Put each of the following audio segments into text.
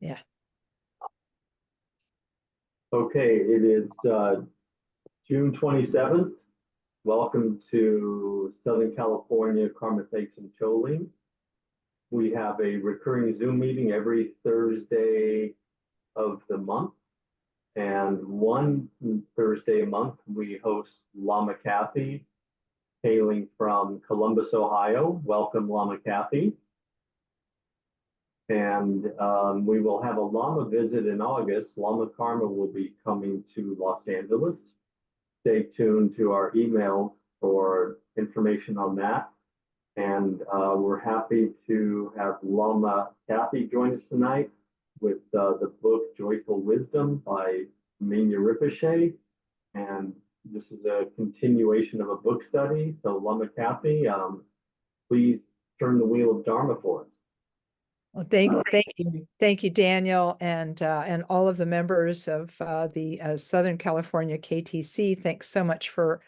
Yeah. Okay, it is June 27th. Welcome to Southern California, Thegsum, Chöling. We have a recurring Zoom meeting every Thursday of the month. And one Thursday a month, we host Lama Kathy, hailing from Columbus, Ohio. Welcome, Lama Kathy. And we will have a Lama visit in August. Lama Karma will be coming to Los Angeles. Stay tuned to our emails for information on that. And we're happy to have Lama Kathy join us tonight with the book Joyful Wisdom by Mingyur Rinpoche. And this is a continuation of a book study. So Lama Kathy, please turn the wheel of Dharma for us. Well, thank you, Daniel, and all of the members of the Southern California KTC. Thanks so much for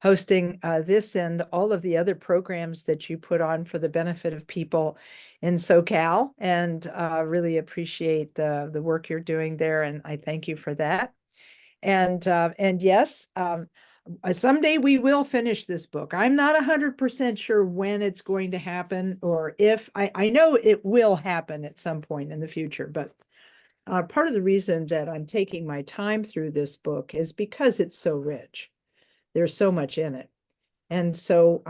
hosting this and all of the other programs that you put on for the benefit of people in SoCal, and really appreciate the work you're doing there, and I thank you for that. And yes. Someday we will finish this book. I'm not 100% sure when it's going to happen, or if. I know it will happen at some point in the future, but part of the reason that I'm taking my time through this book is because it's so rich. There's so much in it. And so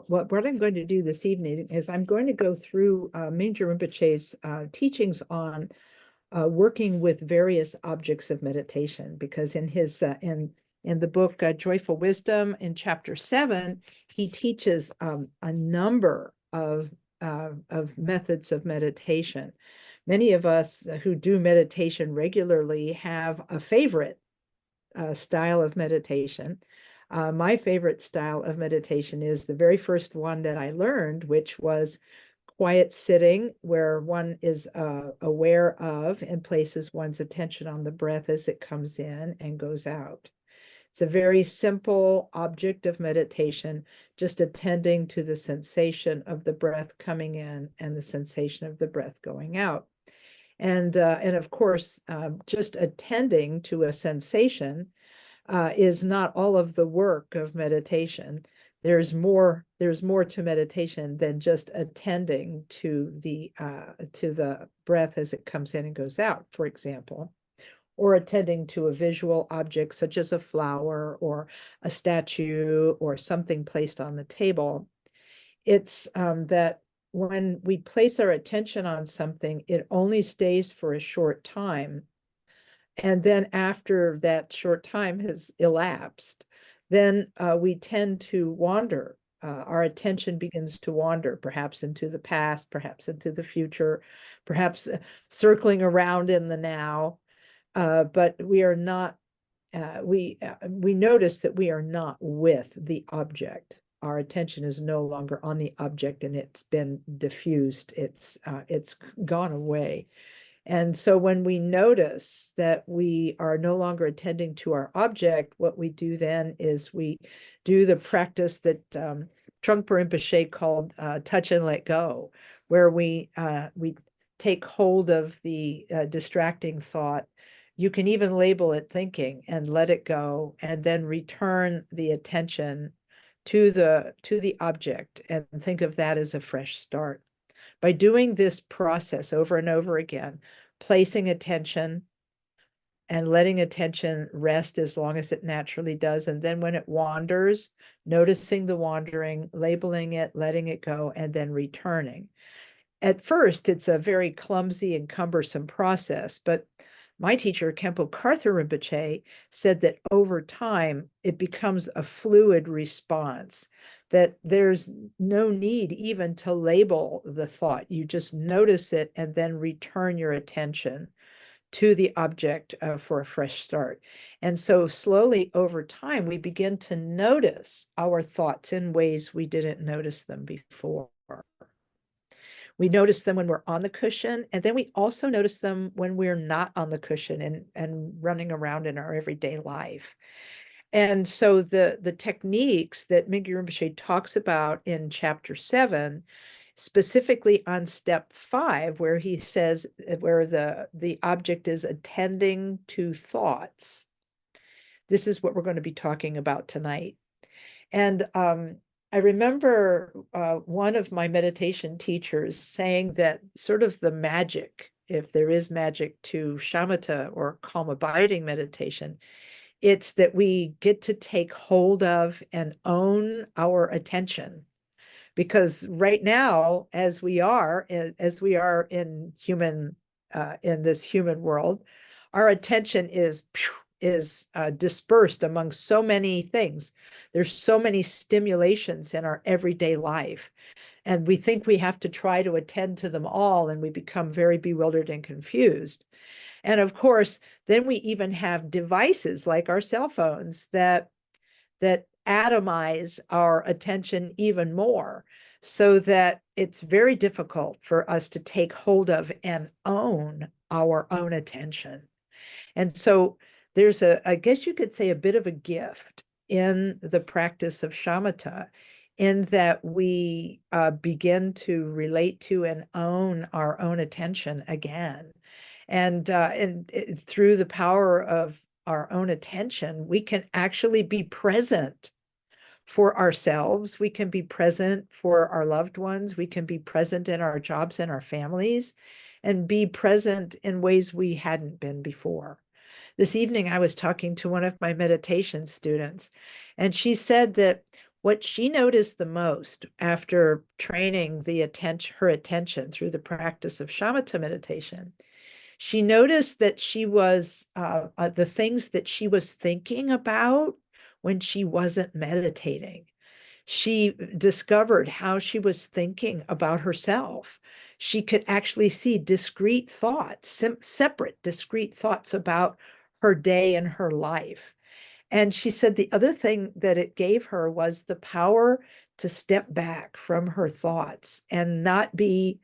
what I'm going to do this evening is I'm going to go through Mingyur Rinpoche's teachings on working with various objects of meditation, because in his in the book Joyful Wisdom, in chapter 7, he teaches a number of methods of meditation. Many of us who do meditation regularly have a favorite style of meditation. My favorite style of meditation is the very first one that I learned, which was quiet sitting, where one is aware of and places one's attention on the breath as it comes in and goes out. It's a very simple object of meditation, just attending to the sensation of the breath coming in and the sensation of the breath going out. And of course, just attending to a sensation is not all of the work of meditation. There's more to meditation than just attending to the breath as it comes in and goes out, for example, or attending to a visual object such as a flower or a statue or something placed on the table. It's that when we place our attention on something, it only stays for a short time. And then after that short time has elapsed, then we tend to wander. Our attention begins to wander, perhaps into the past, perhaps into the future, perhaps circling around in the now. But we are not, we notice that we are not with the object. Our attention is no longer on the object, and it's been diffused. It's gone away. And so when we notice that we are no longer attending to our object, what we do then is we do the practice that Trungpa Rinpoche called touch and let go, where we take hold of the distracting thought. You can even label it thinking and let it go, and then return the attention to the object and think of that as a fresh start. By doing this process over and over again, placing attention and letting attention rest as long as it naturally does, and then when it wanders, noticing the wandering, labeling it, letting it go, and then returning. At first, it's a very clumsy and cumbersome process, but my teacher, Khenpo Karthar Rinpoche, said that over time, it becomes a fluid response, that there's no need even to label the thought. You just notice it and then return your attention to the object for a fresh start. And so slowly over time, we begin to notice our thoughts in ways we didn't notice them before. We notice them when we're on the cushion, and then we also notice them when we're not on the cushion and running around in our everyday life. And so the techniques that Mingyur Rinpoche talks about in chapter 7 specifically on step 5, where he says, where the object is attending to thoughts. This is what we're going to be talking about tonight. And I remember one of my meditation teachers saying that sort of the magic, if there is magic to shamatha or calm abiding meditation, it's that we get to take hold of and own our attention. Because right now, as we are in this human world, our attention is dispersed among so many things. There's so many stimulations in our everyday life, and we think we have to try to attend to them all, and we become very bewildered and confused. And of course, then we even have devices like our cell phones that atomize our attention even more, so that it's very difficult for us to take hold of and own our own attention. And so there's I guess you could say, a bit of a gift in the practice of shamatha, in that we begin to relate to and own our own attention again. And through the power of our own attention, we can actually be present for ourselves. We can be present for our loved ones. We can be present in our jobs and our families, and be present in ways we hadn't been before. This evening, I was talking to one of my meditation students, and she said that what she noticed the most after training her attention through the practice of shamatha meditation, she noticed that she was the things that she was thinking about when she wasn't meditating. She discovered how she was thinking about herself. She could actually see discrete thoughts, separate discrete thoughts about her day and her life. And she said the other thing that it gave her was the power to step back from her thoughts and not be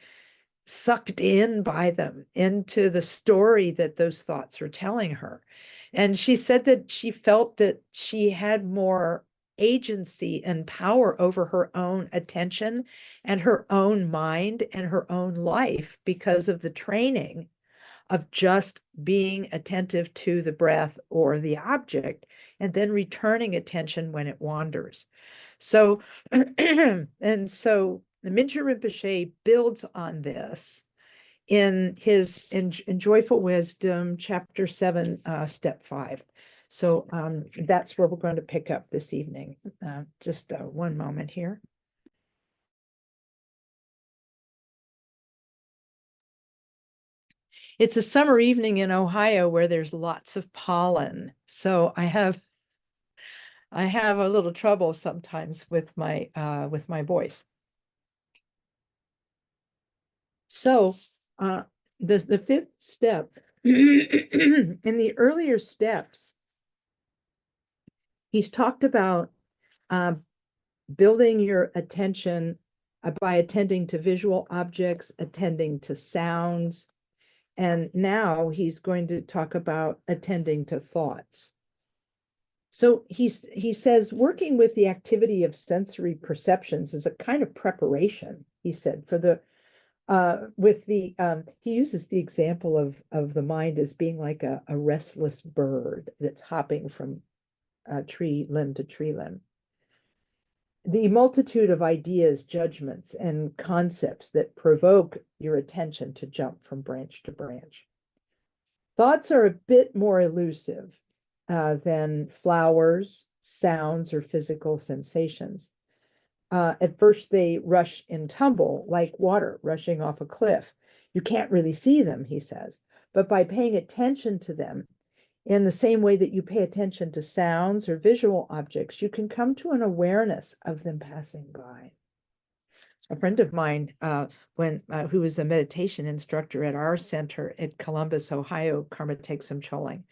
sucked in by them, into the story that those thoughts were telling her. And she said that she felt that she had more agency and power over her own attention and her own mind and her own life, because of the training of just being attentive to the breath or the object, and then returning attention when it wanders. So, and so Mingyur Rinpoche builds on this in his in Joyful Wisdom, chapter 7, step 5. So that's where we're going to pick up this evening. Just one moment here. It's a summer evening in Ohio where there's lots of pollen. So I have a little trouble sometimes with my voice. So the fifth step, in the earlier steps, he's talked about building your attention by attending to visual objects, attending to sounds, and now he's going to talk about attending to thoughts. So he says working with the activity of sensory perceptions is a kind of preparation, he said, for the he uses the example of the mind as being like a restless bird that's hopping from tree limb to tree limb. The multitude of ideas, judgments, and concepts that provoke your attention to jump from branch to branch. Thoughts are a bit more elusive than flowers, sounds, or physical sensations. At first, they rush and tumble like water rushing off a cliff. You can't really see them, he says, but by paying attention to them in the same way that you pay attention to sounds or visual objects, you can come to an awareness of them passing by. A friend of mine, who was a meditation instructor at our center at Columbus, Ohio, Karma Thegsum Chöling,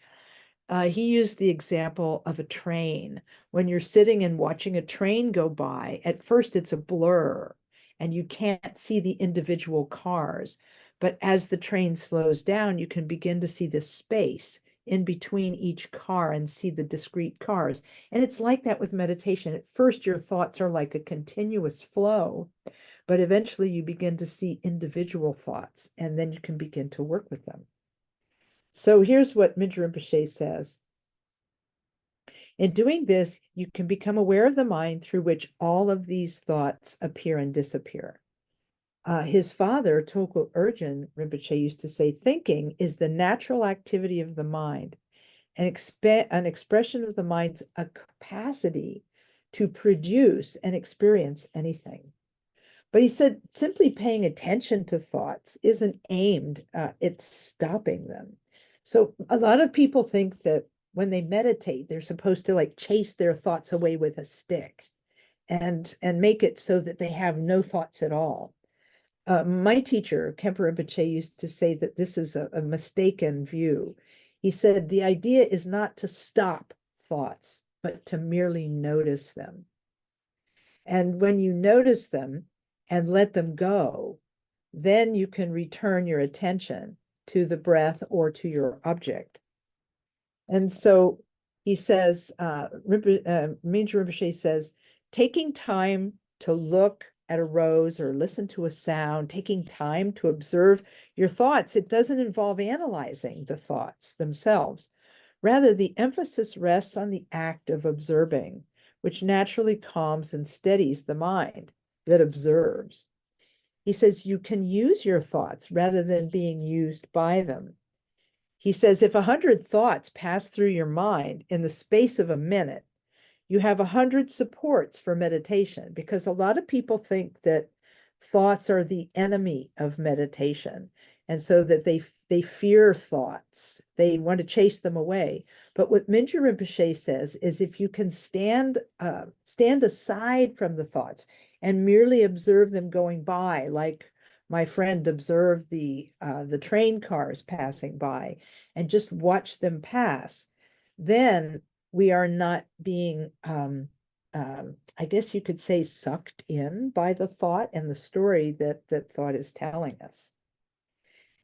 he used the example of a train. When you're sitting and watching a train go by, at first it's a blur and you can't see the individual cars. But as the train slows down, you can begin to see the space in between each car and see the discrete cars. And it's like that with meditation. At first, your thoughts are like a continuous flow. but eventually you begin to see individual thoughts, and then you can begin to work with them. So here's what Mingyur Rinpoche says. In doing this, you can become aware of the mind through which all of these thoughts appear and disappear. His father, Tulku Urgyen Rinpoche, used to say, thinking is the natural activity of the mind, an expression of the mind's capacity to produce and experience anything. But he said, simply paying attention to thoughts isn't aimed at stopping them. So a lot of people think that when they meditate, they're supposed to like chase their thoughts away with a stick and make it so that they have no thoughts at all. My teacher, Khenpo Rinpoche, used to say that this is a mistaken view. He said, the idea is not to stop thoughts, but to merely notice them. And when you notice them and let them go, then you can return your attention to the breath or to your object. And so he says, Mingyur Rinpoche says, taking time to look at a rose or listen to a sound, taking time to observe your thoughts, it doesn't involve analyzing the thoughts themselves. Rather, the emphasis rests on the act of observing, which naturally calms and steadies the mind that observes. He says you can use your thoughts rather than being used by them. He says if 100 thoughts pass through your mind in the space of a minute, you have 100 supports for meditation, because a lot of people think that thoughts are the enemy of meditation, and so that they fear thoughts. They want to chase them away. But what Mingyur Rinpoche says is if you can stand aside from the thoughts and merely observe them going by, like my friend observed the train cars passing by, and just watch them pass, then we are not being, I guess you could say, sucked in by the thought and the story that thought is telling us.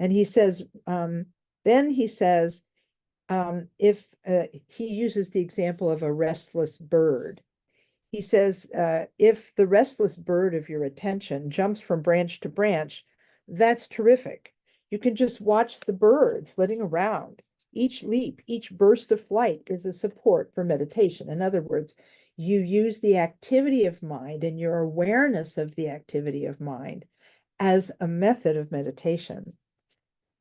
And he says, then he says, if he uses the example of a restless bird. He says, if the restless bird of your attention jumps from branch to branch, that's terrific. You can just watch the bird flitting around. Each leap, each burst of flight is a support for meditation. In other words, you use the activity of mind and your awareness of the activity of mind as a method of meditation.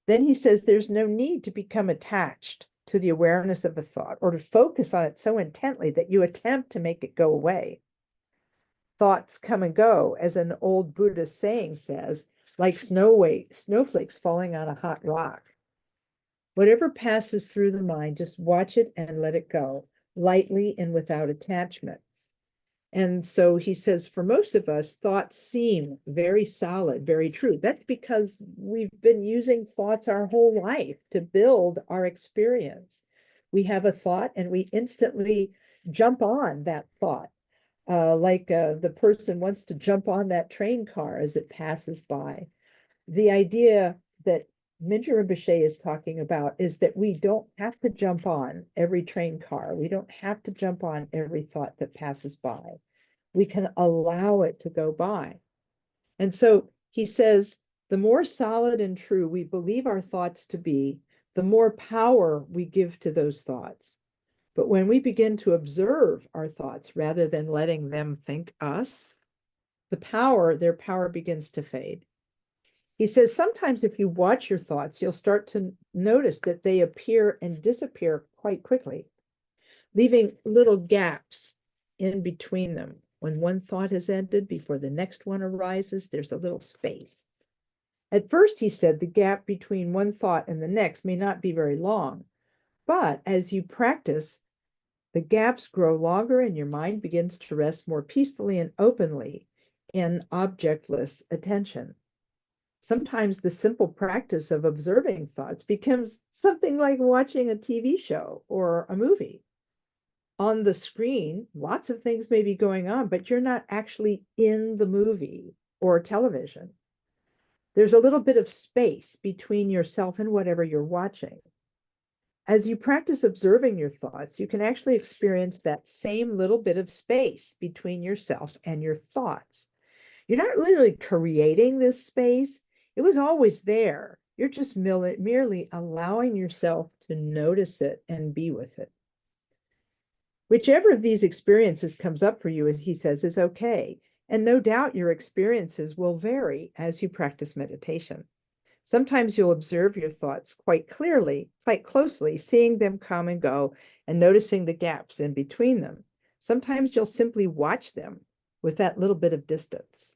Then he says there's no need to become attached to the awareness of a thought or to focus on it so intently that you attempt to make it go away. Thoughts come and go, as an old Buddhist saying says, like snowflakes falling on a hot rock. Whatever passes through the mind, just watch it and let it go, lightly and without attachments. And so he says, for most of us, thoughts seem very solid, very true. That's because we've been using thoughts our whole life to build our experience. We have a thought and we instantly jump on that thought. Like the person wants to jump on that train car as it passes by. The idea that Mingyur Rinpoche is talking about is that we don't have to jump on every train car. We don't have to jump on every thought that passes by. We can allow it to go by. And so he says, the more solid and true we believe our thoughts to be, the more power we give to those thoughts. But when we begin to observe our thoughts rather than letting them think us, their power begins to fade. He says, sometimes if you watch your thoughts, you'll start to notice that they appear and disappear quite quickly, leaving little gaps in between them. When one thought has ended, before the next one arises, there's a little space. At first, he said, the gap between one thought and the next may not be very long, but as you practice, the gaps grow longer and your mind begins to rest more peacefully and openly in objectless attention. Sometimes the simple practice of observing thoughts becomes something like watching a TV show or a movie. On the screen, lots of things may be going on, but you're not actually in the movie or television. There's a little bit of space between yourself and whatever you're watching. As you practice observing your thoughts, you can actually experience that same little bit of space between yourself and your thoughts. You're not literally creating this space. It was always there. You're just merely allowing yourself to notice it and be with it. Whichever of these experiences comes up for you, as he says, is okay. And no doubt your experiences will vary as you practice meditation. Sometimes you'll observe your thoughts quite clearly, quite closely, seeing them come and go and noticing the gaps in between them. Sometimes you'll simply watch them with that little bit of distance.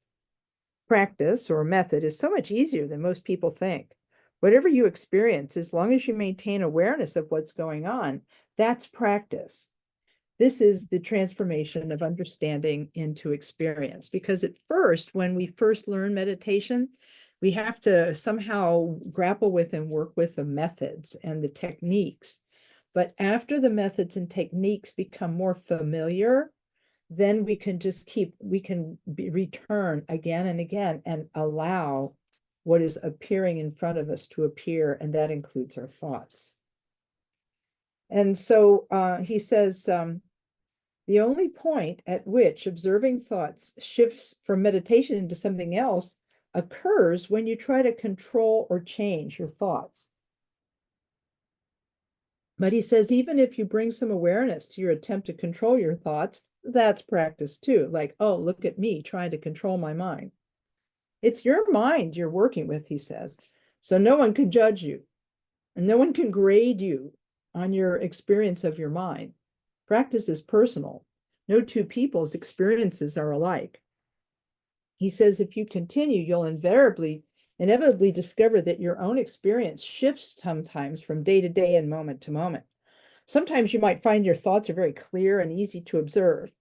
Practice or method is so much easier than most people think. Whatever you experience, as long as you maintain awareness of what's going on, that's practice. This is the transformation of understanding into experience. Because at first, when we first learn meditation, we have to somehow grapple with and work with the methods and the techniques. But after the methods and techniques become more familiar, then we can return again and again and allow what is appearing in front of us to appear, and that includes our thoughts. And so he says, the only point at which observing thoughts shifts from meditation into something else occurs when you try to control or change your thoughts. But he says, even if you bring some awareness to your attempt to control your thoughts, that's practice too. Like, oh, look at me trying to control my mind. It's your mind you're working with, he says. So no one can judge you, and no one can grade you on your experience of your mind. Practice is personal. No two people's experiences are alike. He says, if you continue, you'll inevitably discover that your own experience shifts sometimes from day to day and moment to moment. Sometimes you might find your thoughts are very clear and easy to observe,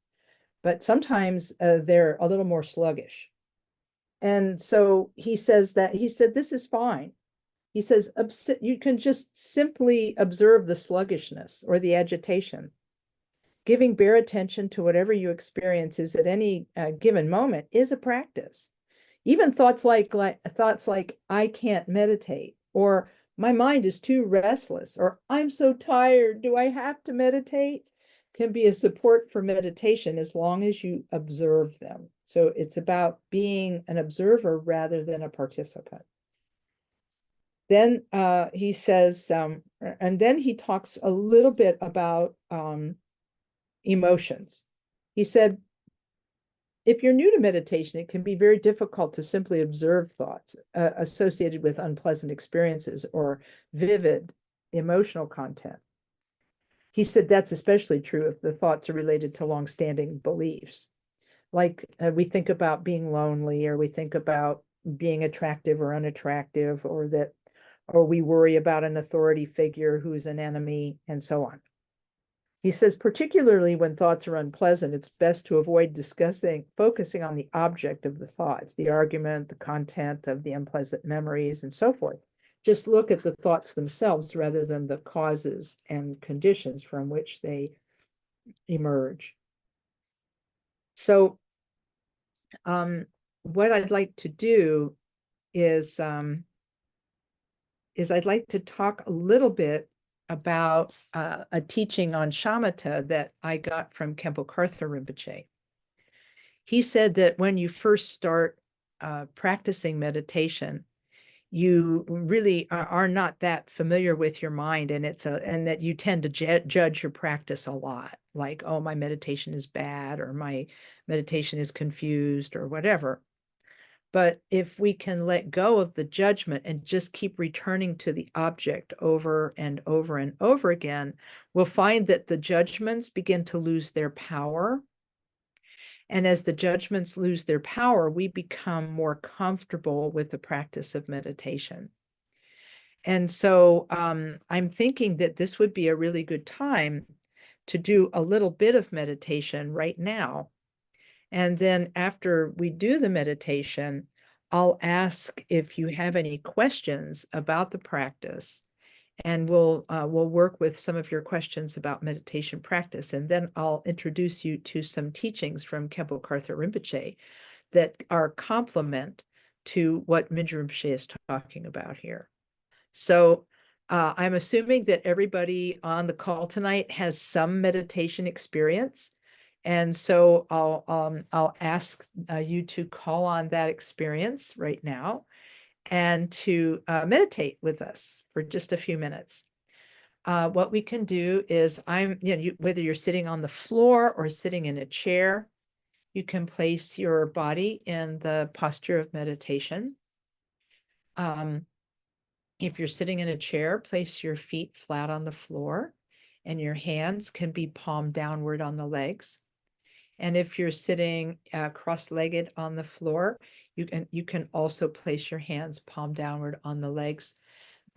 but sometimes they're a little more sluggish. And so he said, this is fine. He says, you can just simply observe the sluggishness or the agitation. Giving bare attention to whatever you experience is at any given moment is a practice. Even thoughts like I can't meditate, or my mind is too restless, or I'm so tired, do I have to meditate, can be a support for meditation as long as you observe them. So it's about being an observer rather than a participant. Then he says, and then he talks a little bit about emotions. He said, if you're new to meditation, it can be very difficult to simply observe thoughts associated with unpleasant experiences or vivid emotional content. He said that's especially true if the thoughts are related to longstanding beliefs. Like we think about being lonely, or we think about being attractive or unattractive, or we worry about an authority figure who's an enemy, and so on. He says, particularly when thoughts are unpleasant, it's best to avoid focusing on the object of the thoughts, the argument, the content of the unpleasant memories, and so forth. Just look at the thoughts themselves rather than the causes and conditions from which they emerge. So what I'd like to do is I'd like to talk a little bit about a teaching on shamatha that I got from Khenpo Karthar Rinpoche. He said that when you first start practicing meditation, you really are not that familiar with your mind, and that you tend to judge your practice a lot, like, oh, my meditation is bad, or my meditation is confused, or whatever. But if we can let go of the judgment and just keep returning to the object over and over and over again, we'll find that the judgments begin to lose their power. And as the judgments lose their power, we become more comfortable with the practice of meditation. And so I'm thinking that this would be a really good time to do a little bit of meditation right now. And then after we do the meditation, I'll ask if you have any questions about the practice, and we'll work with some of your questions about meditation practice. And then I'll introduce you to some teachings from Khenpo Karthar Rinpoche that are complement to what Mingyur Rinpoche is talking about here. So I'm assuming that everybody on the call tonight has some meditation experience. And so I'll ask you to call on that experience right now and to meditate with us for just a few minutes. What we can do is whether you're sitting on the floor or sitting in a chair, you can place your body in the posture of meditation. If you're sitting in a chair, place your feet flat on the floor and your hands can be palm downward on the legs. And if you're sitting cross-legged on the floor, you can also place your hands palm downward on the legs,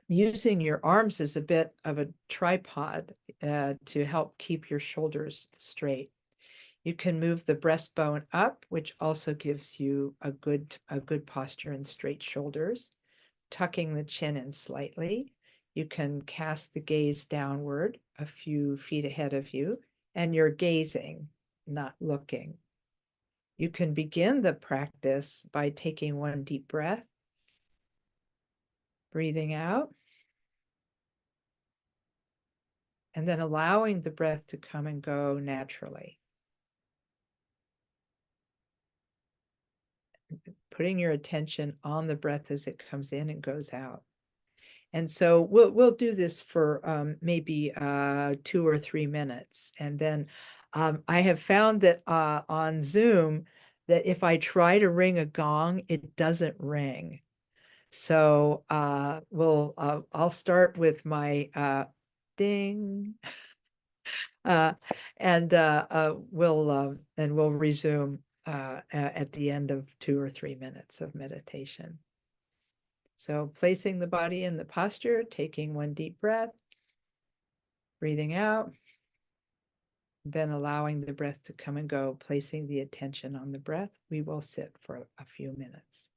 using your arms as a bit of a tripod to help keep your shoulders straight. You can move the breastbone up, which also gives you a good posture and straight shoulders, tucking the chin in slightly. You can cast the gaze downward a few feet ahead of you, and you're gazing, not looking. You can begin the practice by taking one deep breath, breathing out, and then allowing the breath to come and go naturally. Putting your attention on the breath as it comes in and goes out. And so we'll do this for maybe 2 or 3 minutes. And then I have found that on Zoom, that if I try to ring a gong, it doesn't ring. So I'll start with my ding, and we'll resume at the end of 2 or 3 minutes of meditation. So placing the body in the posture, taking one deep breath, breathing out, then allowing the breath to come and go, placing the attention on the breath. We will sit for a few minutes.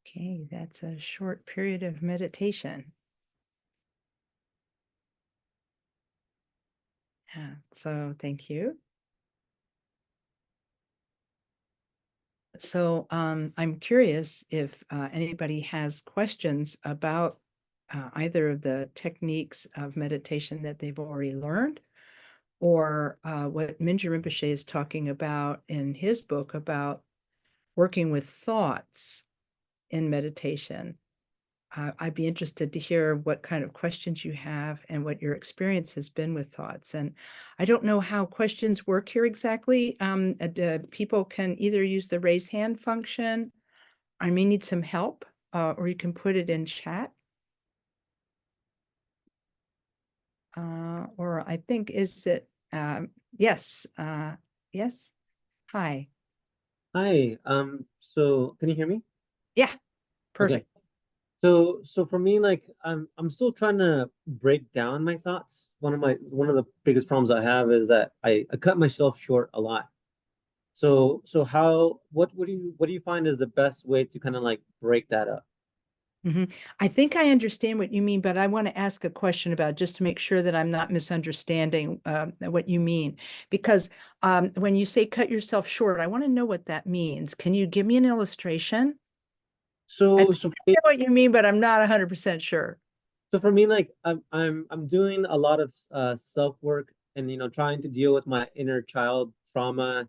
Okay, that's a short period of meditation. Yeah, so thank you. So I'm curious if anybody has questions about either of the techniques of meditation that they've already learned, or what Mingyur Rinpoche is talking about in his book about working with thoughts in meditation. I'd be interested to hear what kind of questions you have and what your experience has been with thoughts. And I don't know how questions work here exactly. People can either use the raise hand function. I may need some help, or you can put it in chat. Or I think, is it, yes, yes. Hi. Hi. So can you hear me? Yeah, Okay. perfect. So for me, like I'm still trying to break down my thoughts. One of the biggest problems I have is that I cut myself short a lot. So how what do you find is the best way to kind of like break that up? I think I understand what you mean, but I want to ask a question about just to make sure that I'm not misunderstanding what you mean. Because when you say cut yourself short, I want to know what that means. Can you give me an illustration? I So think so for I me, know what you mean, but I'm not 100% sure. so for me like I'm doing a lot of self work and trying to deal with my inner child trauma,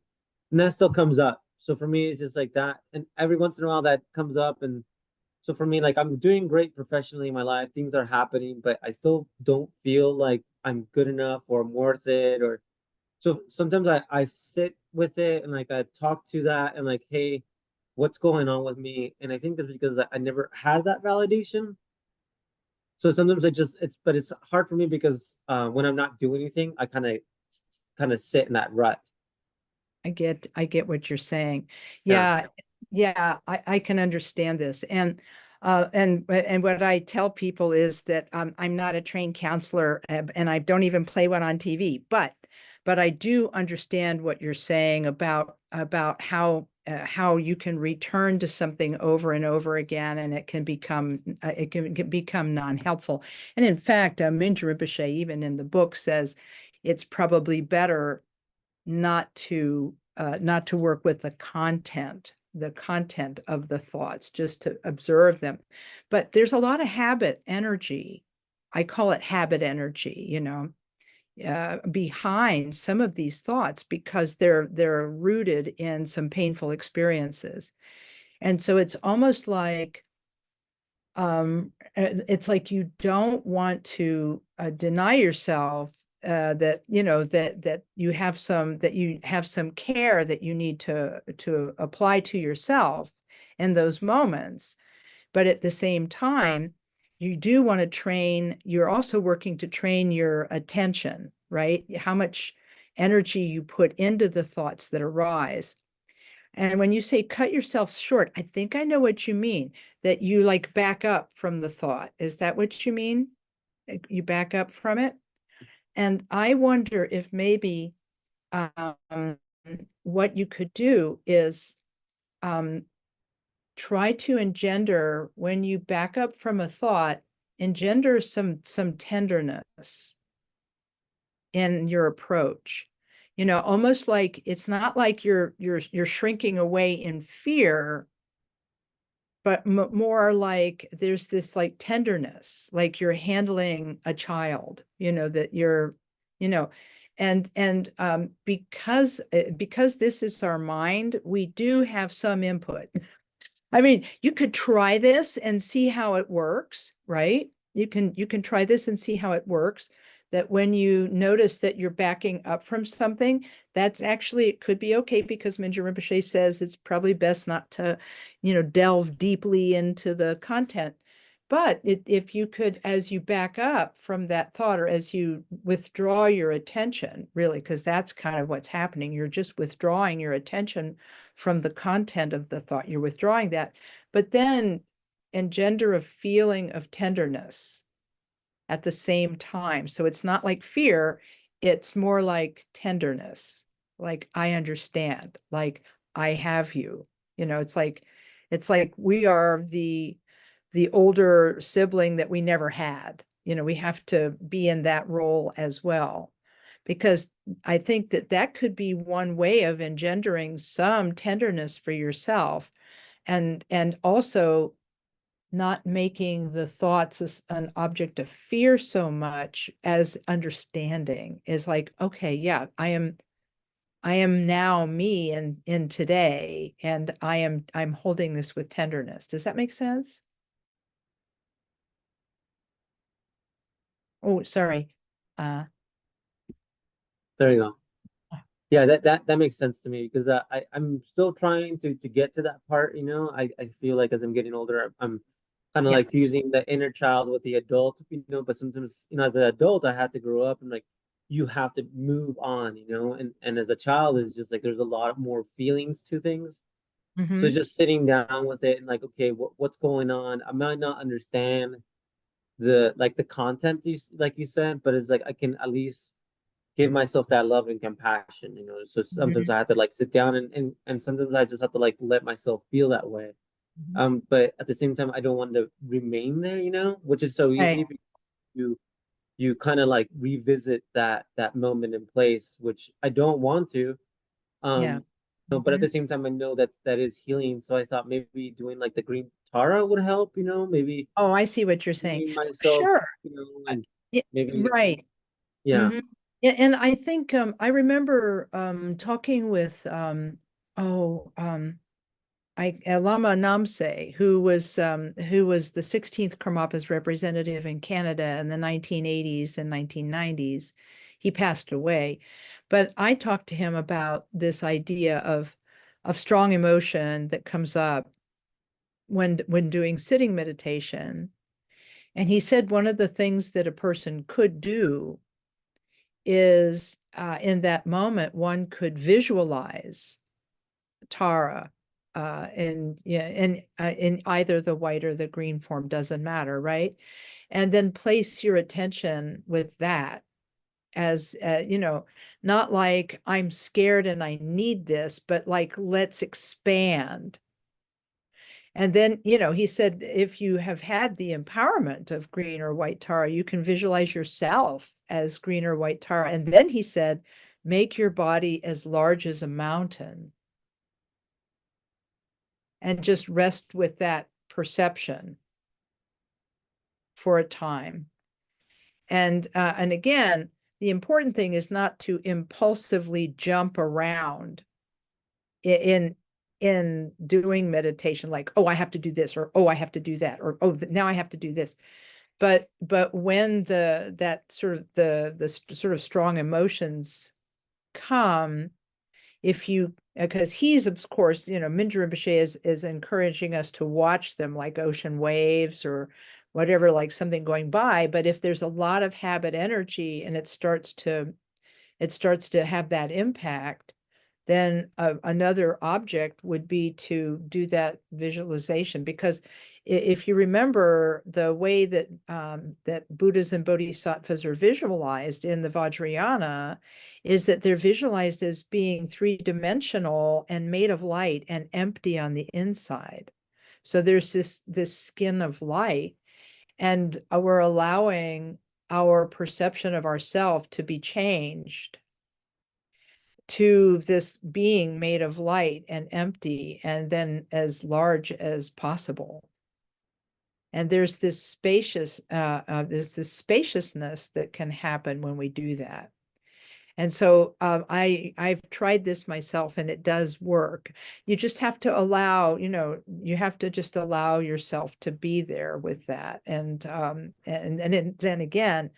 and that still comes up. So for me it's just like that, and every once in a while that comes up. And so for me, like I'm doing great professionally in my life, things are happening, but I still don't feel like I'm good enough or I'm worth it. Or so sometimes I sit with it and like I talk to that and like, hey, what's going on with me? And I think that's because I never had that validation. So sometimes it's hard for me because when I'm not doing anything, I kind of sit in that rut. I get what you're saying. Yeah. Yeah, yeah, I can understand this. And what I tell people is that I'm not a trained counselor, and I don't even play one on TV, but I do understand what you're saying about how you can return to something over and over again, and it can become non-helpful. And in fact, Mingyur Rinpoche, even in the book, says it's probably better not to work with the content of the thoughts, just to observe them. But there's a lot of habit energy. I call it habit energy, behind some of these thoughts because they're rooted in some painful experiences. And so it's like you don't want to deny yourself that you have some care that you need to apply to yourself in those moments. But at the same time, you do want to train. You're also working to train your attention, right? How much energy you put into the thoughts that arise. And when you say cut yourself short, I think I know what you mean, that you like back up from the thought. Is that what you mean? You back up from it? And I wonder if maybe um, what you could do is um, try to engender, when you back up from a thought, engender some tenderness in your approach. Almost like it's not like you're shrinking away in fear, but more like there's this like tenderness, like you're handling a child, that you're, you know, and because this is our mind, we do have some input. I mean, you could try this and see how it works, right? You can try this and see how it works. That when you notice that you're backing up from something, that's actually, it could be okay, because Mingyur Rinpoche says it's probably best not to, delve deeply into the content. But if you could, as you back up from that thought, or as you withdraw your attention, really, because that's kind of what's happening, you're just withdrawing your attention from the content of the thought, you're withdrawing that, but then engender a feeling of tenderness at the same time. So it's not like fear, it's more like tenderness, like I understand, like I have you. It's like It's like we are the older sibling that we never had. You know, we have to be in that role as well, because I think that that could be one way of engendering some tenderness for yourself, and also not making the thoughts an object of fear so much as understanding is like, okay, yeah, I am now me in today, and I'm holding this with tenderness. Does that make sense? Oh, sorry. There you go. Yeah, that makes sense to me, because I'm still trying to get to that part, you know. I feel like as I'm getting older, I'm kind of Yeah. like fusing the inner child with the adult, you know. But sometimes, you know, as an adult, I had to grow up, and like you have to move on, you know. And as a child, it's just like there's a lot more feelings to things. So Mm-hmm. just sitting down with it and like, okay, what's going on? I might not understand the content like you said, but it's like I can at least give myself that love and compassion, you know. So sometimes I have to like sit down and sometimes I just have to like let myself feel that way. Mm-hmm. But at the same time, I don't want to remain there, you know, which is so Right. easy because you kind of like revisit that moment in place, which I don't want to. Yeah. No, but at Mm-hmm. the same time, I know that is healing. So I thought maybe doing like the green Tara would help, you know, maybe Oh, I see what you're saying. seeing myself, Sure. you know, Uh, and Yeah, maybe, right. yeah. Mm-hmm. Yeah, and I think I remember talking with Lama Namse, who was the 16th Karmapa's representative in Canada in the 1980s and 1990s. He passed away, but I talked to him about this idea of strong emotion that comes up when doing sitting meditation. And he said one of the things that a person could do is in that moment, one could visualize Tara, and yeah, in either the white or the green form, doesn't matter, right? And then place your attention with that as you know, not like I'm scared and I need this, but like let's expand. And then, you know, he said if you have had the empowerment of green or white Tara, you can visualize yourself as green or white Tara. And then he said, make your body as large as a mountain and just rest with that perception for a time. And again, the important thing is not to impulsively jump around in doing meditation, like, oh, I have to do this, or oh, I have to do that, or oh, now I have to do this. But when that sort of the sort of strong emotions come, if you, because he's of course, you know, Mingyur Rinpoche is encouraging us to watch them like ocean waves or whatever, like something going by. But if there's a lot of habit energy and it starts to have that impact, then another object would be to do that visualization. Because if you remember the way that that Buddhas and Bodhisattvas are visualized in the Vajrayana, is that they're visualized as being three-dimensional and made of light and empty on the inside. So there's this skin of light, and we're allowing our perception of ourself to be changed to this being made of light and empty and then as large as possible. And there's this spaciousness that can happen when we do that. And so I've tried this myself, and it does work. You just have to allow, you know, you have to just allow yourself to be there with that. And then again,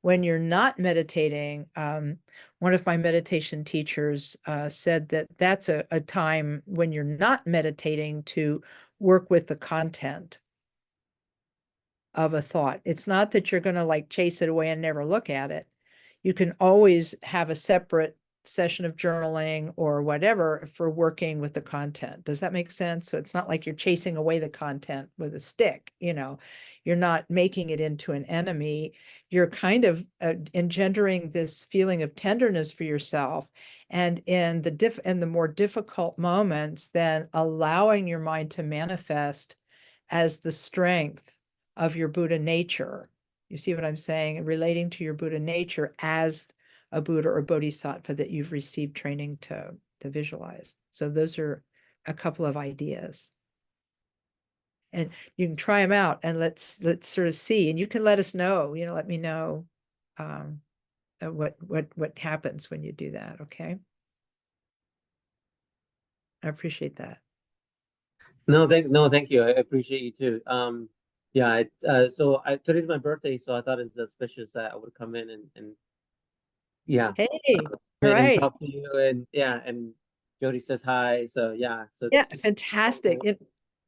when you're not meditating, one of my meditation teachers said that that's a time when you're not meditating to work with the content of a thought. It's not that you're going to like chase it away and never look at it. You can always have a separate session of journaling or whatever for working with the content. Does that make sense? So it's not like you're chasing away the content with a stick, you know, you're not making it into an enemy. you're kind of engendering this feeling of tenderness for yourself. And in the more difficult moments, then allowing your mind to manifest as the strength of your Buddha nature. You see what I'm saying? Relating to your Buddha nature as a Buddha or Bodhisattva that you've received training to visualize. So those are a couple of ideas. And you can try them out and let's sort of see. And you can let us know, let me know what happens when you do that, okay? I appreciate that. No, thank you. I appreciate you too. Yeah, today's my birthday, so I thought it's auspicious that I would come in and yeah. Hey, And right. talk to you, and yeah, and Jody says hi. So yeah, so Yeah, it's fantastic.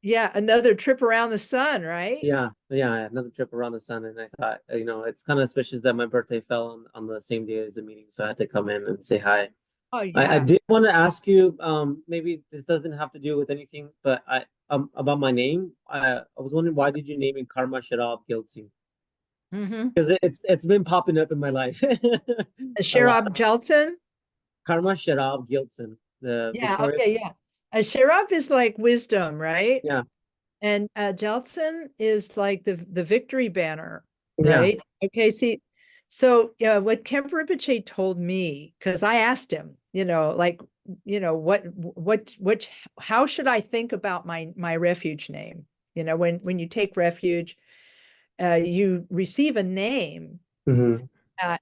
Yeah, another trip around the sun, right? yeah, another trip around the sun, and I thought, it's kind of auspicious that my birthday fell on the same day as the meeting, so I had to come in and say hi. Oh, I yeah. did want to ask you, maybe this doesn't have to do with anything, but about my name. I was wondering, why did you name it Karma Sharab Guilty? Because it's been popping up in my life a lot. Sherab Jeltsin? Karma Sharab Gilson, the Yeah, Victoria. okay, yeah. Sherab is like wisdom, right? Yeah, And Jeltsin is like the victory banner, yeah, right? Okay, see, so what Kemp Rinpoche told me, because I asked him, how should I think about my refuge name? When you take refuge, you receive a name,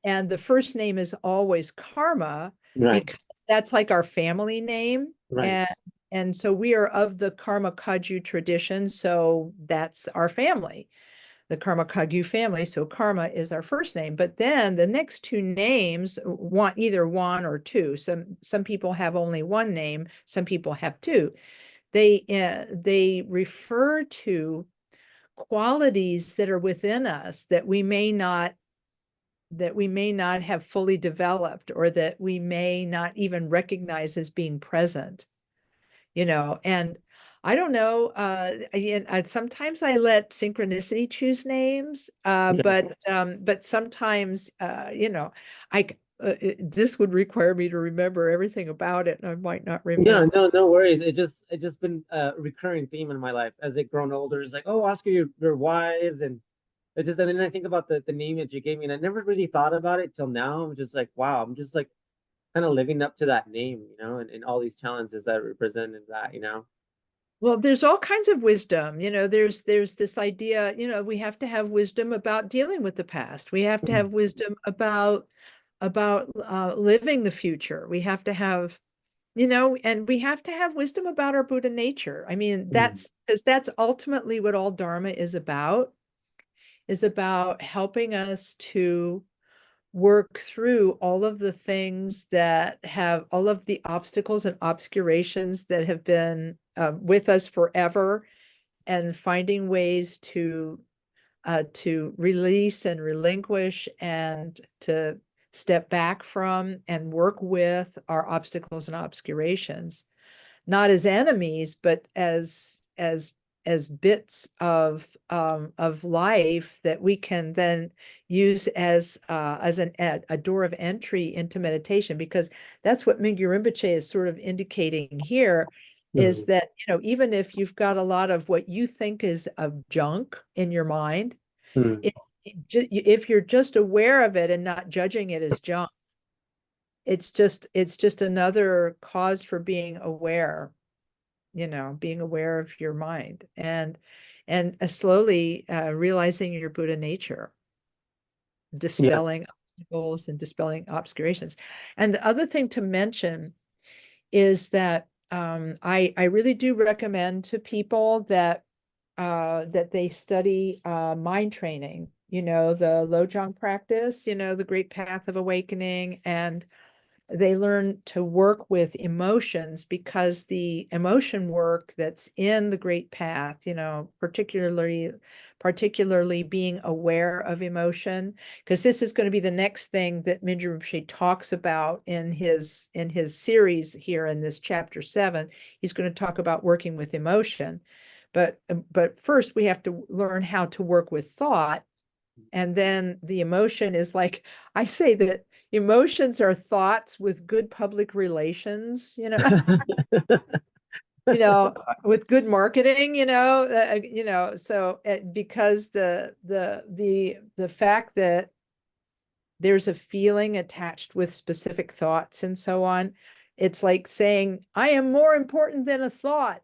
and the first name is always Karma, right, because that's like our family name. right. And so we are of the Karma Kagyu tradition. So that's our family, the Karma Kagyu family. So Karma is our first name. But then the next two names, either one or two. Some people have only one name. Some people have two. They refer to qualities that are within us that we may not have fully developed, or that we may not even recognize as being present. And I don't know, sometimes I let synchronicity choose names, but sometimes, this would require me to remember everything about it, and I might not Yeah, remember. no worries. It's just been a recurring theme in my life as I've grown older. It's like, oh, Oscar, you're wise, and it's just, and then I think about the name that you gave me, and I never really thought about it till now. I'm just like, wow, I'm just like kind of living up to that name, and all these challenges that represented that. Well, there's all kinds of wisdom. There's this idea, we have to have wisdom about dealing with the past. We have to have wisdom about living the future. We have to have, and we have to have wisdom about our Buddha nature. I mean, that's because that's ultimately what all Dharma is about helping us to work through all of the things that have all of the obstacles and obscurations that have been with us forever, and finding ways to release and relinquish, and to step back from and work with our obstacles and obscurations, not as enemies, but as bits of life that we can then use as a door of entry into meditation, because that's what Mingyur Rinpoche is sort of indicating here, is that even if you've got a lot of what you think is of junk in your mind, if you're just aware of it and not judging it as junk, it's just another cause for being aware, being aware of your mind, and slowly realizing your Buddha nature, Yeah, dispelling obstacles and dispelling obscurations. And the other thing to mention is that I really do recommend to people that they study mind training, the Lojong practice, the Great Path of Awakening, and they learn to work with emotions, because the emotion work that's in the Great Path, particularly being aware of emotion, because this is going to be the next thing that Mingyur Rinpoche talks about in his series here in this chapter 7. He's going to talk about working with emotion, but first we have to learn how to work with thought, And then the emotion is like, I say that emotions are thoughts with good public relations, with good marketing, so because the fact that there's a feeling attached with specific thoughts and so on, it's like saying, I am more important than a thought.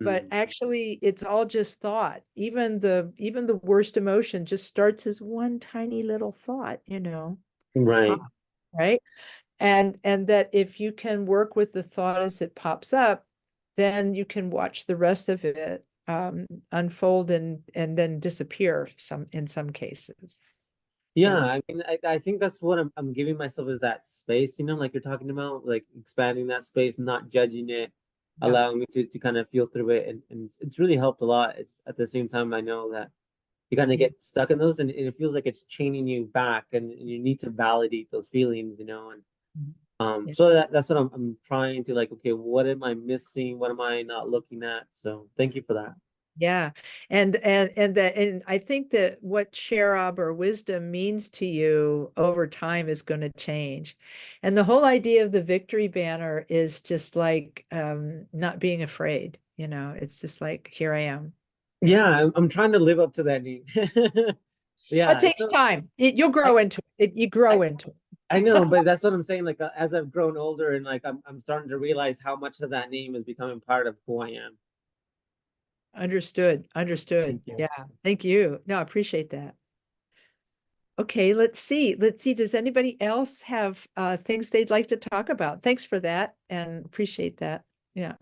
But actually, it's all just thought. Even the worst emotion just starts as one tiny little thought, Right. right? And that if you can work with the thought as it pops up, then you can watch the rest of it unfold and then disappear in some cases. Yeah, I mean, I think that's what I'm giving myself is that space, like you're talking about, like expanding that space, not judging it, Yeah. allowing me to kind of feel through it. And it's really helped a lot. It's at the same time, I know that you kind of get stuck in those and it feels like it's chaining you back and you need to validate those feelings, and Yeah. so that's what I'm trying to like, okay, what am I missing? What am I not looking at? So thank you for that. Yeah. And I think that what Sherab or wisdom means to you over time is going to change. And the whole idea of the victory banner is just like not being afraid, it's just like, here I am. Yeah, I'm trying to live up to that need. It Yeah, takes so time. You'll grow into it. You grow into it. I know, but that's what I'm saying. Like as I've grown older and like I'm starting to realize how much of that name is becoming part of who I am. Understood. Thank you. Yeah. Thank you. No, I appreciate that. Okay, let's see. Does anybody else have things they'd like to talk about? Thanks for that and appreciate that. Yeah.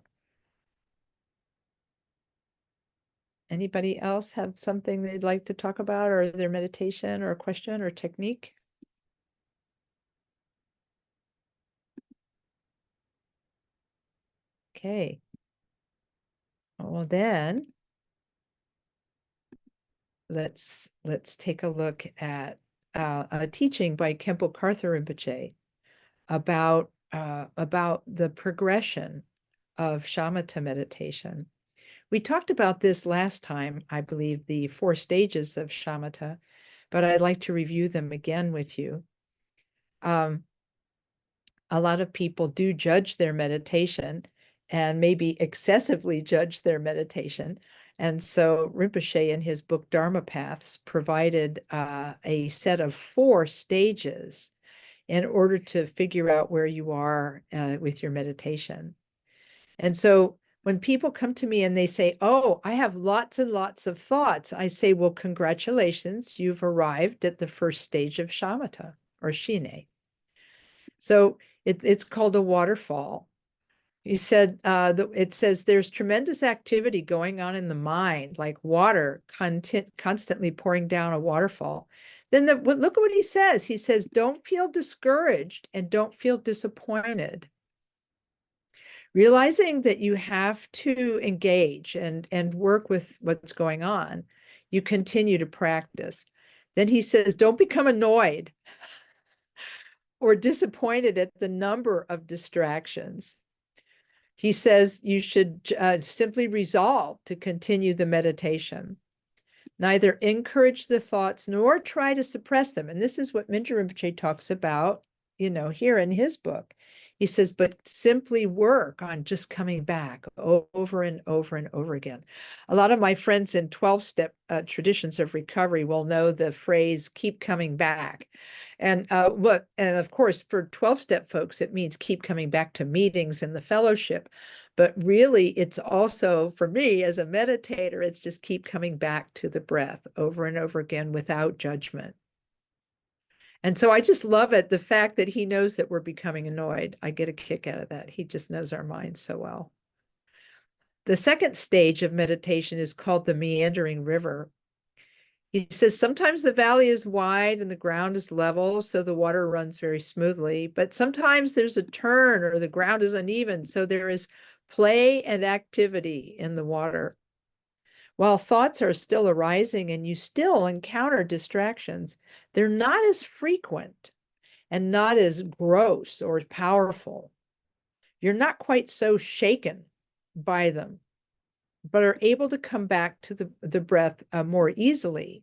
Anybody else have something they'd like to talk about or their meditation or question or technique? Okay. Well, then let's take a look at a teaching by Khenpo Karthar Rinpoche about the progression of shamatha meditation. We talked about this last time, I believe, the 4 stages of shamatha, but I'd like to review them again with you. A lot of people do judge their meditation and maybe excessively judge their meditation. And so Rinpoche in his book Dharma Paths provided a set of 4 stages in order to figure out where you are with your meditation. And so when people come to me and they say, oh, I have lots and lots of thoughts, I say, well, congratulations, you've arrived at the first stage of shamatha or shine. So it's called a waterfall. He said, it says there's tremendous activity going on in the mind, like water constantly pouring down a waterfall. Then look at what he says. He says, don't feel discouraged and don't feel disappointed. Realizing that you have to engage and work with what's going on, you continue to practice. Then he says, don't become annoyed or disappointed at the number of distractions. He says you should simply resolve to continue the meditation. Neither encourage the thoughts nor try to suppress them. And this is what Mingyur Rinpoche talks about, here in his book. He says, but simply work on just coming back over and over and over again. A lot of my friends in 12-step traditions of recovery will know the phrase, keep coming back. And of course, for 12-step folks, it means keep coming back to meetings and the fellowship. But really, it's also, for me as a meditator, it's just keep coming back to the breath over and over again without judgment. And so I just love it, the fact that he knows that we're becoming annoyed. I get a kick out of that. He just knows our minds so well. The second stage of meditation is called the meandering river. He says sometimes the valley is wide and the ground is level, so the water runs very smoothly, but sometimes there's a turn or the ground is uneven, so there is play and activity in the water. While thoughts are still arising and you still encounter distractions, they're not as frequent and not as gross or powerful. You're not quite so shaken by them, but are able to come back to the breath more easily.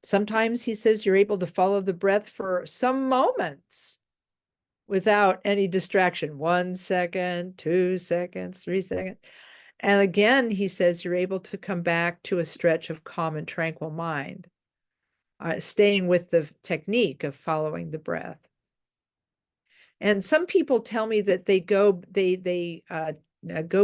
Sometimes he says you're able to follow the breath for some moments without any distraction. 1 second, 2 seconds, 3 seconds. And again, he says you're able to come back to a stretch of calm and tranquil mind, staying with the technique of following the breath. And some people tell me that they go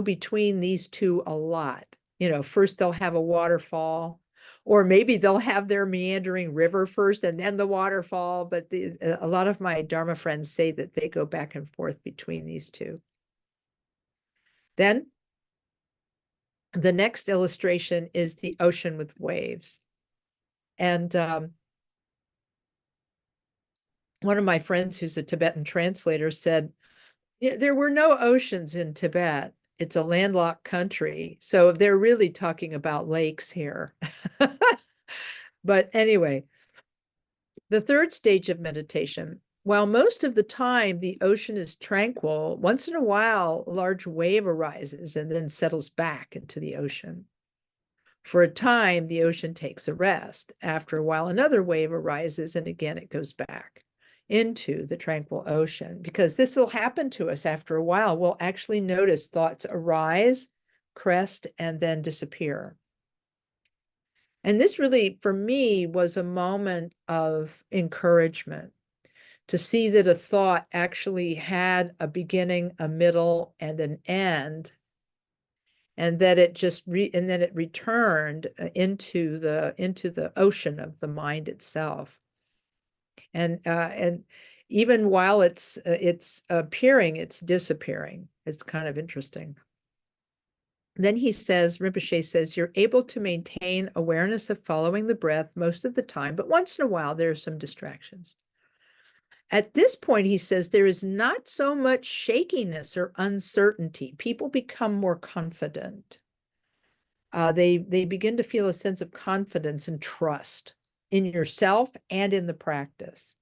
between these two a lot. You know, first they'll have a waterfall, or maybe they'll have their meandering river first and then the waterfall. But a lot of my Dharma friends say that they go back and forth between these two. Then the next illustration is the ocean with waves. And one of my friends who's a Tibetan translator said, there were no oceans in Tibet. It's a landlocked country. So they're really talking about lakes here. But anyway, the third stage of meditation, while most of the time the ocean is tranquil, once in a while a large wave arises and then settles back into the ocean. For a time, the ocean takes a rest. After a while, another wave arises and again it goes back into the tranquil ocean, because this will happen to us after a while. We'll actually notice thoughts arise, crest, and then disappear. And this really, for me, was a moment of encouragement to see that a thought actually had a beginning, a middle, and an end, and that it just and then it returned into the ocean of the mind itself. And even while it's appearing, it's disappearing. It's kind of interesting. Then he says, Rinpoche says, you're able to maintain awareness of following the breath most of the time, but once in a while there are some distractions. At this point, he says, there is not so much shakiness or uncertainty. People become more confident. They begin to feel a sense of confidence and trust in yourself and in the practice.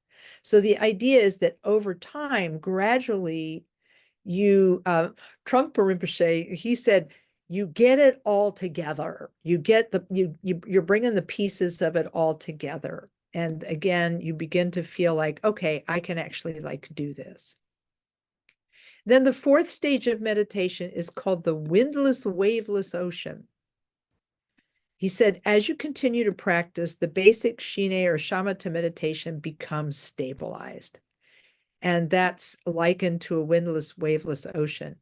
So the idea is that over time, gradually, you, Trungpa Rinpoche, he said, you get it all together. You get you're bringing the pieces of it all together. And again, you begin to feel like, okay, I can actually do this. Then the fourth stage of meditation is called the windless, waveless ocean. He said, as you continue to practice, the basic Shine or Shamatha meditation becomes stabilized. And that's likened to a windless, waveless ocean.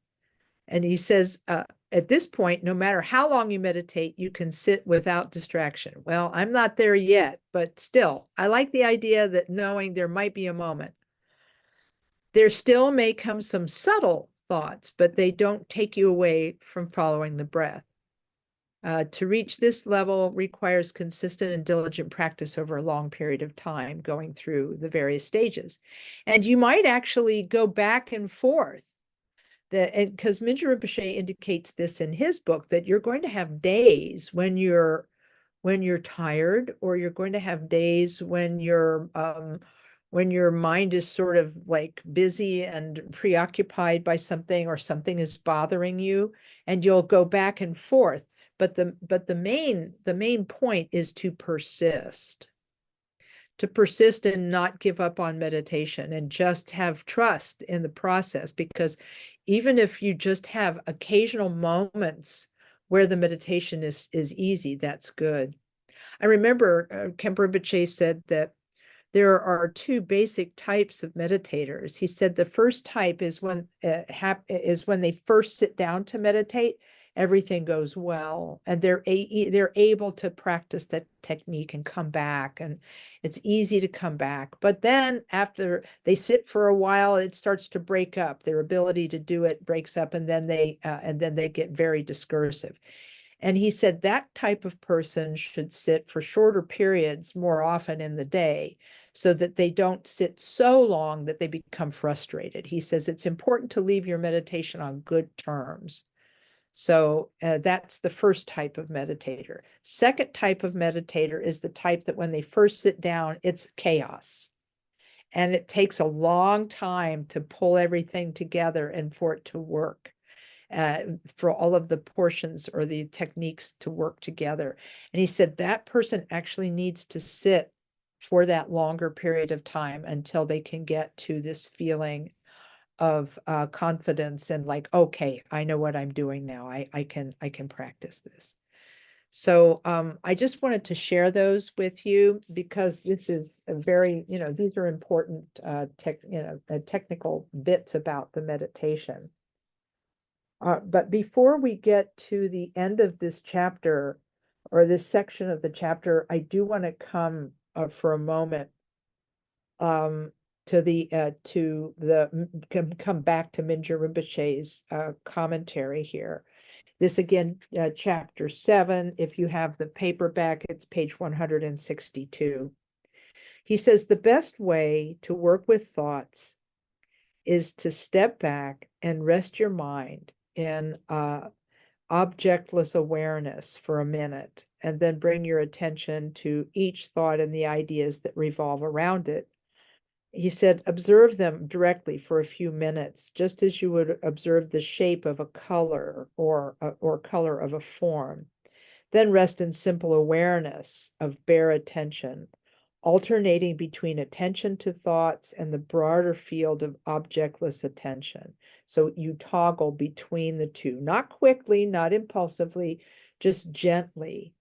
And he says, at this point, no matter how long you meditate, you can sit without distraction. Well, I'm not there yet, but still, I like the idea that knowing there might be a moment. There still may come some subtle thoughts, but they don't take you away from following the breath. To reach this level requires consistent and diligent practice over a long period of time, going through the various stages. And you might actually go back and forth. Because Mingyur Rinpoche indicates this in his book, that you're going to have days when you're tired, or you're going to have days when your mind is sort of busy and preoccupied by something, or something is bothering you, and you'll go back and forth. But the main point is to persist. To persist and not give up on meditation, and just have trust in the process, because even if you just have occasional moments where the meditation is easy, that's good. I remember Khenpo Rinpoche said that there are two basic types of meditators. He said the first type is when they first sit down to meditate, everything goes well, and they're able to practice that technique and come back, and it's easy to come back. But then after they sit for a while, it starts to break up. Their ability to do it breaks up, and then they get very discursive. And he said that type of person should sit for shorter periods more often in the day, so that they don't sit so long that they become frustrated. He says it's important to leave your meditation on good terms. So that's the first type of meditator. Second type of meditator is the type that when they first sit down, it's chaos. And it takes a long time to pull everything together and for it to work. for all of the portions or the techniques to work together. And he said that person actually needs to sit for that longer period of time until they can get to this feeling of confidence and like, okay, I know what I'm doing now. I can practice this. So I just wanted to share those with you because this is a very, these are important technical bits about the meditation. But before we get to the end of this chapter or this section of the chapter, I do want to come for a moment come back to Mingyur Rinpoche's commentary here. This again, chapter 7, if you have the paperback, it's page 162. He says, the best way to work with thoughts is to step back and rest your mind in objectless awareness for a minute, and then bring your attention to each thought and the ideas that revolve around it. He said, observe them directly for a few minutes, just as you would observe the shape of a color or color of a form. Then rest in simple awareness of bare attention, alternating between attention to thoughts and the broader field of objectless attention. So you toggle between the two, not quickly, not impulsively, just gently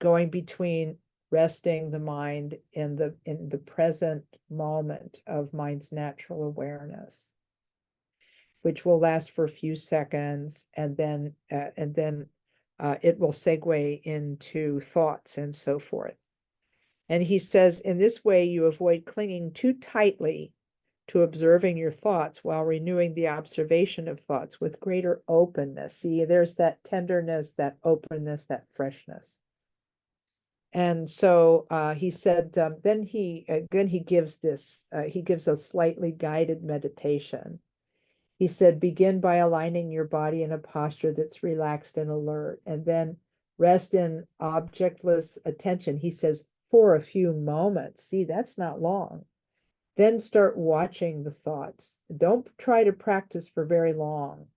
going between resting the mind in the present moment of mind's natural awareness, which will last for a few seconds, and then it will segue into thoughts and so forth. And he says, in this way, you avoid clinging too tightly to observing your thoughts while renewing the observation of thoughts with greater openness. See, there's that tenderness, that openness, that freshness. And so he said, then he gives a slightly guided meditation. He said, begin by aligning your body in a posture that's relaxed and alert, and then rest in objectless attention. He says, for a few moments. See, that's not long. Then start watching the thoughts. Don't try to practice for very long.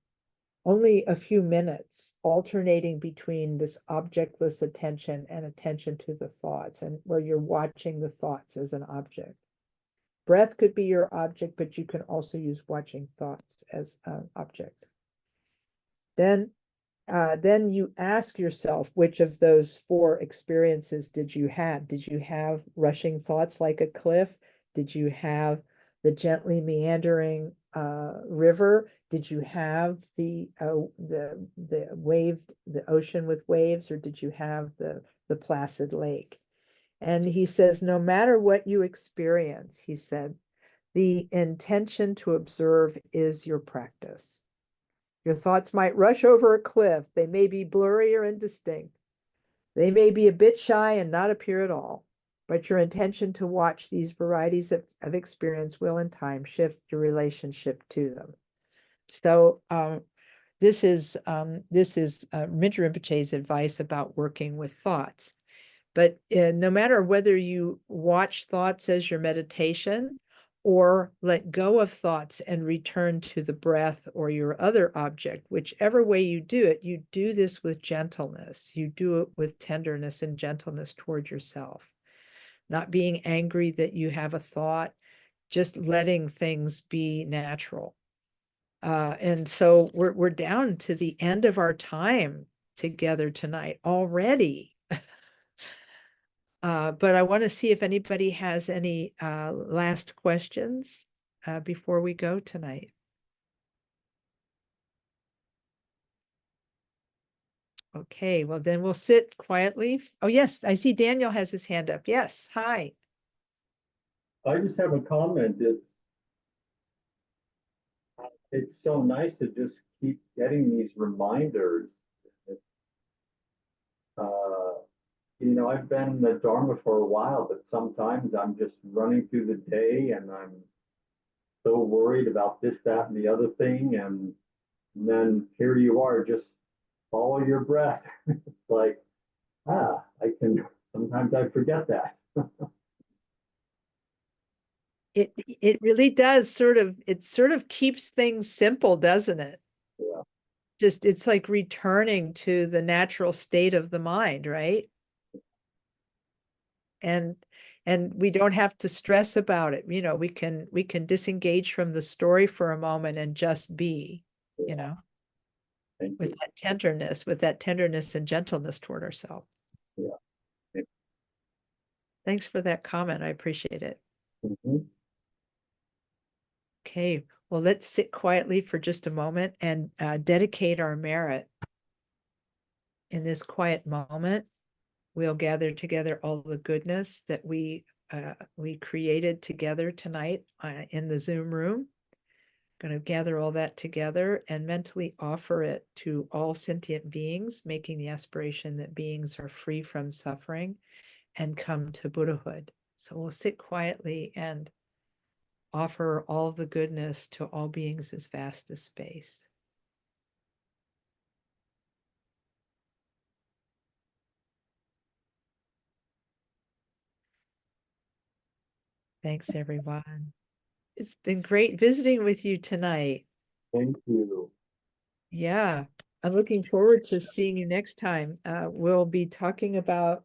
Only a few minutes, alternating between this objectless attention and attention to the thoughts, and where you're watching the thoughts as an object. Breath could be your object, but you can also use watching thoughts as an object. Then you ask yourself, which of those 4 experiences did you have? Did you have rushing thoughts like a cliff? Did you have the gently meandering river? Did you have the ocean with waves, or did you have the placid lake? And he says, no matter what you experience, he said, the intention to observe is your practice. Your thoughts might rush over a cliff. They may be blurry or indistinct. They may be a bit shy and not appear at all. But your intention to watch these varieties of experience will in time shift your relationship to them. So this is Mingyur Rinpoche's advice about working with thoughts. But no matter whether you watch thoughts as your meditation or let go of thoughts and return to the breath or your other object, whichever way you do this with gentleness. You do it with tenderness and gentleness toward yourself. Not being angry that you have a thought, just letting things be natural. And so we're down to the end of our time together tonight already. But I want to see if anybody has any last questions before we go tonight. Okay, well then we'll sit quietly. Oh yes, I see Daniel has his hand up. Yes, hi. I just have a comment. It's so nice to just keep getting these reminders. I've been in the Dharma for a while, but sometimes I'm just running through the day and I'm so worried about this, that, and the other thing. And then here you are, just follow your breath. It's like, sometimes I forget that. It really does it sort of keeps things simple, doesn't it? Yeah. just, it's like returning to the natural state of the mind, right? And we don't have to stress about it. You know, we can disengage from the story for a moment and just be, you know, Thank with you. that tenderness and gentleness toward ourselves. Yeah. Thanks for that comment. I appreciate it. Mhm. Okay, well, let's sit quietly for just a moment and dedicate our merit. In this quiet moment, we'll gather together all the goodness that we created together tonight in the Zoom room. Going to gather all that together and mentally offer it to all sentient beings, making the aspiration that beings are free from suffering and come to Buddhahood. So we'll sit quietly and offer all the goodness to all beings as vast as space. Thanks, everyone. It's been great visiting with you tonight. Thank you. Yeah, I'm looking forward to seeing you next time. We'll be talking about